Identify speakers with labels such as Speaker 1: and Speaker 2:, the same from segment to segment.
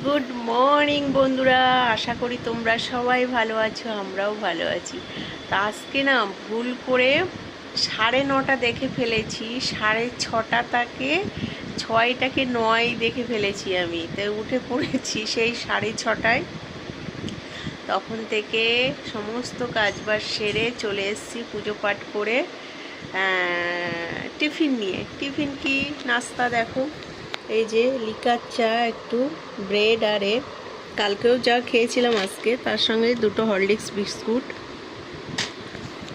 Speaker 1: Good morning বন্ধুরা, আশা করি তোমরা সবাই ভালো আছো, আমরাও ভালো আছি। তা আজকে না ভুল করে 9:30 দেখে ফেলেছি, 6:30 তাকে 6টাকে 9 দেখে ফেলেছি। আমি তাই উঠে পড়েছি সেই 6:30টায়। তখন থেকে সমস্ত কাজবাজ সেরে চলে এসেছি পুজো পাঠ করে টিফিন নিয়ে। টিফিন কি নাস্তা দেখো, এই যে লিকার চা, একটু ব্রেড আর এগ, কালকেও যা খেয়েছিলাম আজকে তার সঙ্গে 2টো হরলিক্স বিস্কুট।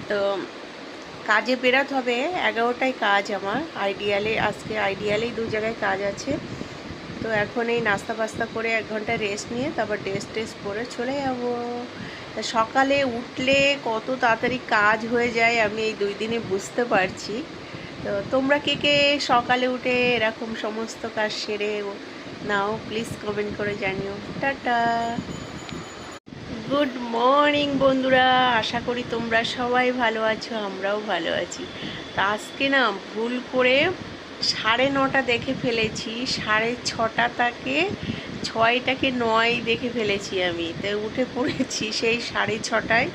Speaker 1: তো কাজে বেরোতে হবে, 11টায় কাজ আমার আইডিয়ালে। আজকে আইডিয়ালেই 2 জায়গায় কাজ আছে। তো এখন এই নাস্তা পাস্তা করে 1 ঘন্টা রেস্ট নিয়ে তারপর ড্রেস টেস্ট পরে চলে যাব। সকালে উঠলে কত তাড়াতাড়ি কাজ হয়ে যায় আমি এই 2 দিনে বুঝতে পারছি। তো তোমরা কে কে সকালে উঠে এরকম সমস্ত কাজ সেরে নাও, প্লিজ কমেন্ট করে জানিও। টাটা, গুড মর্নিং বন্ধুরা, আশা করি তোমরা সবাই ভালো আছো, আমরাও ভালো আছি। তা আজকে না ভুল করে 9:30 দেখে ফেলেছি, 6:30 তাকে 6টাকে 9 দেখে ফেলেছি। আমি তাই উঠে পড়েছি সেই 6:30টায়।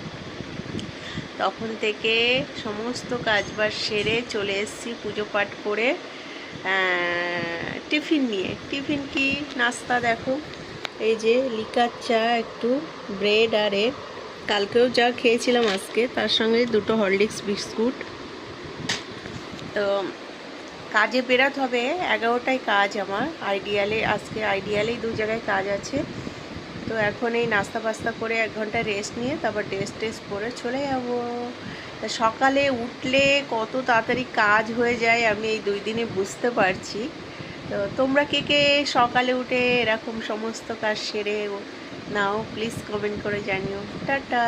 Speaker 1: তখন থেকে সমস্ত কাজবাজ সেরে চলে এসেছি পুজো পাঠ করে টিফিন নিয়ে। টিফিন কি নাস্তা দেখো, এই যে লিকার চা, একটু ব্রেড আর এগ, কালকেও যা খেয়েছিলাম আজকে তার সঙ্গে 2টো হরলিক্স বিস্কুট। তো কাজে বেরোতে হবে, 11টায় কাজ আমার আইডিয়ালে। আজকে আইডিয়ালেই 2 জায়গায় কাজ আছে। তো এখন এই নাস্তা পাস্তা করে 1 ঘন্টা রেস্ট নিয়ে তারপর ড্রেস টেস্ট পরে চলে যাব। তা সকালে উঠলে কত তাড়াতাড়ি কাজ হয়ে যায় আমি এই 2 দিনে বুঝতে পারছি। তো তোমরা কে কে সকালে উঠে এরকম সমস্ত কাজ সেরে নাও, প্লিজ কমেন্ট করে জানিও। টাটা।